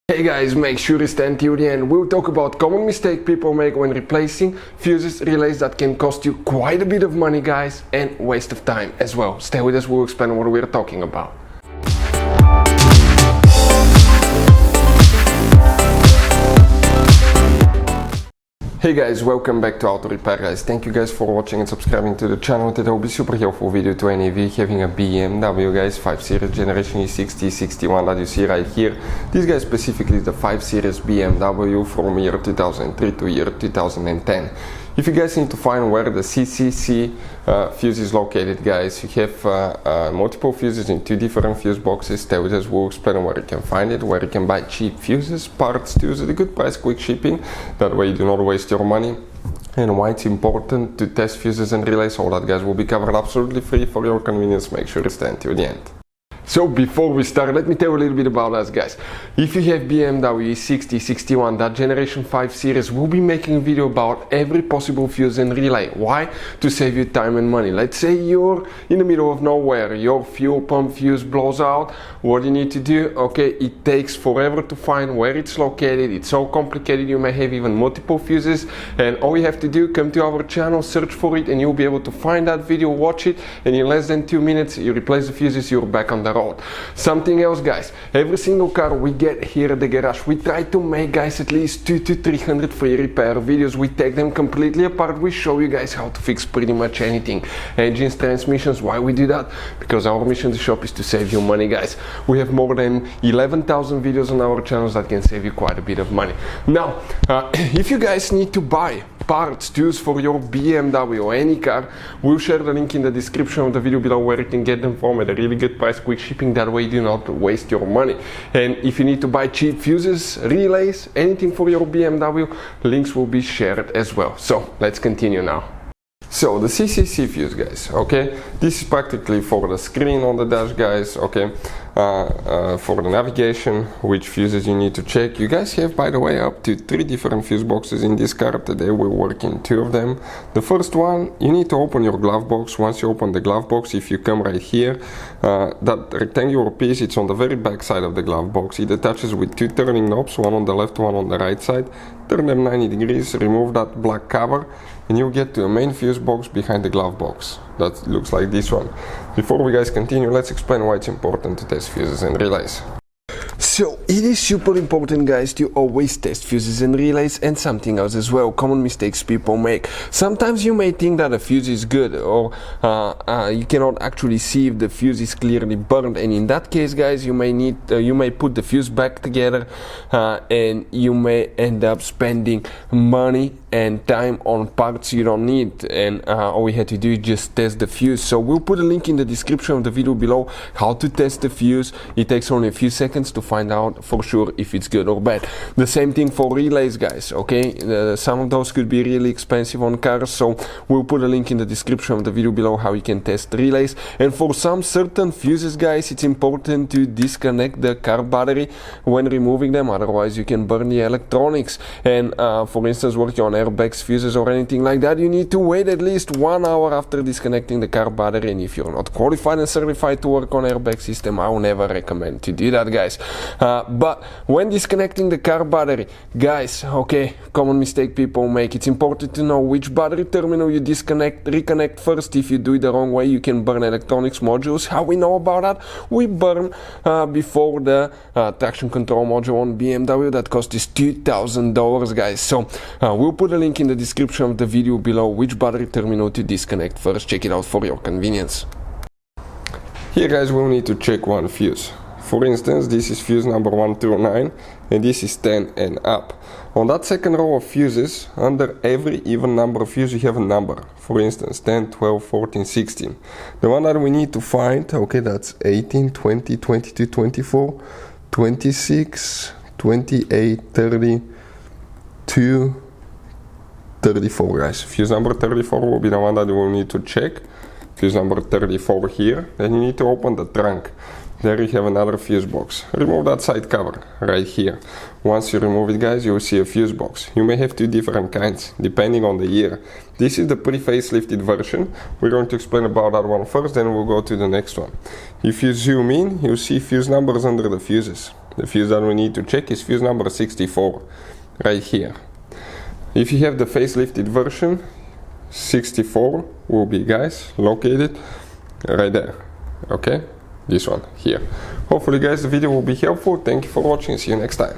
Hey guys, make sure to stay till the end. We'll talk about common mistake people make when replacing fuses, relays that can cost you quite a bit of money, guys, and waste of time as well. Stay with us, we'll explain what we're talking about. Hey guys, welcome back to Auto Repair guys. Thank you guys for watching and subscribing to the channel. Today will be super helpful video to any of you having a BMW guys 5 Series Generation E60 E61 that you see right here. This guy specifically is the 5 Series BMW from year 2003 to year 2010. If you guys need to find where the CCC fuse is located, guys, you have multiple fuses in 2 different fuse boxes. Stay with us, we'll explain where you can find it, where you can buy cheap fuses, parts to use at a good price, quick shipping. That way you do not waste your money. And why it's important to test fuses and relays. All that, guys, will be covered absolutely free for your convenience. Make sure to stay until the end. So before we start, let me tell you a little bit about us, guys. If you have BMW E60 E61, that generation 5 series, we'll be making a video about every possible fuse and relay. Why? To save you time and money. Let's say you're in the middle of nowhere, your fuel pump fuse blows out. What do you need to do? Okay, it takes forever to find where it's located. It's so complicated, you may have even multiple fuses, and all you have to do, come to our channel, search for it, and you'll be able to find that video, watch it, and in less than 2 minutes you replace the fuses, you're back on the road. Something else, guys, every single car we get here at the garage, we try to make, guys, at least 200 to 300 free repair videos. We take them completely apart, we show you guys how to fix pretty much anything, engines, transmissions. Why we do that? Because our mission to shop is to save you money, guys. We have more than 11,000 videos on our channels that can save you quite a bit of money. Now if you guys need to buy parts to use for your BMW or any car, we'll share the link in the description of the video below where you can get them from at a really good price, quick shipping. That way you do not waste your money. And if you need to buy cheap fuses, relays, anything for your BMW, links will be shared as well. So let's continue now. So the CCC fuse, guys, okay, this is practically for the screen on the dash, guys, okay, for the navigation, which fuses you need to check. You guys have, by the way, up to 3 different fuse boxes in this car. Today we're working 2 of them. The first one, you need to open your glove box. Once you open the glove box, if you come right here, that rectangular piece, it's on the very back side of the glove box. It attaches with 2 turning knobs, one on the left, one on the right side. Turn them 90 degrees, remove that black cover, and you'll get to a main fuse box behind the glove box. That looks like this one. Before we guys continue, let's explain why it's important to test fuses and relays. So it is super important, guys, to always test fuses and relays, and something else as well, common mistakes people make. Sometimes you may think that a fuse is good, or you cannot actually see if the fuse is clearly burned, and in that case, guys, you may put the fuse back together, and you may end up spending money and time on parts you don't need, and all we had to do is just test the fuse. So we'll put a link in the description of the video below how to test the fuse. It takes only a few seconds to find out for sure if it's good or bad. The same thing for relays, guys, okay, some of those could be really expensive on cars, so we'll put a link in the description of the video below how you can test relays. And for some certain fuses, guys, it's important to disconnect the car battery when removing them, otherwise you can burn the electronics. And for instance, working on airbags, fuses, or anything like that, you need to wait at least 1 hour after disconnecting the car battery. And if you're not qualified and certified to work on airbag system, I will never recommend to do that, guys. But when disconnecting the car battery, guys, okay, common mistake people make, it's important to know which battery terminal you reconnect first. If you do it the wrong way, you can burn electronics modules. How we know about that? We burn before the traction control module on BMW that cost us $2,000, guys. So we'll put a link in the description of the video below which battery terminal to disconnect first. Check it out for your convenience. Here, guys, we'll need to check one fuse. For instance, this is fuse number 1 through 9, and this is 10 and up. On that second row of fuses, under every even number of fuse, you have a number. For instance, 10, 12, 14, 16. The one that we need to find, okay, that's 18, 20, 22, 24, 26, 28, 30, 2, 34, guys. Fuse number 34 will be the one that we will need to check. Fuse number 34 here. Then you need to open the trunk. There you have another fuse box. Remove that side cover right here. Once you remove it, guys, you will see a fuse box. You may have 2 different kinds depending on the year. This is the pre-facelifted version. We're going to explain about that one first, then we'll go to the next one. If you zoom in, you'll see fuse numbers under the fuses. The fuse that we need to check is fuse number 64, right here. If you have the facelifted version, 64 will be, guys, located right there. Okay, this one here. Hopefully guys the video will be helpful. Thank you for watching. See you next time.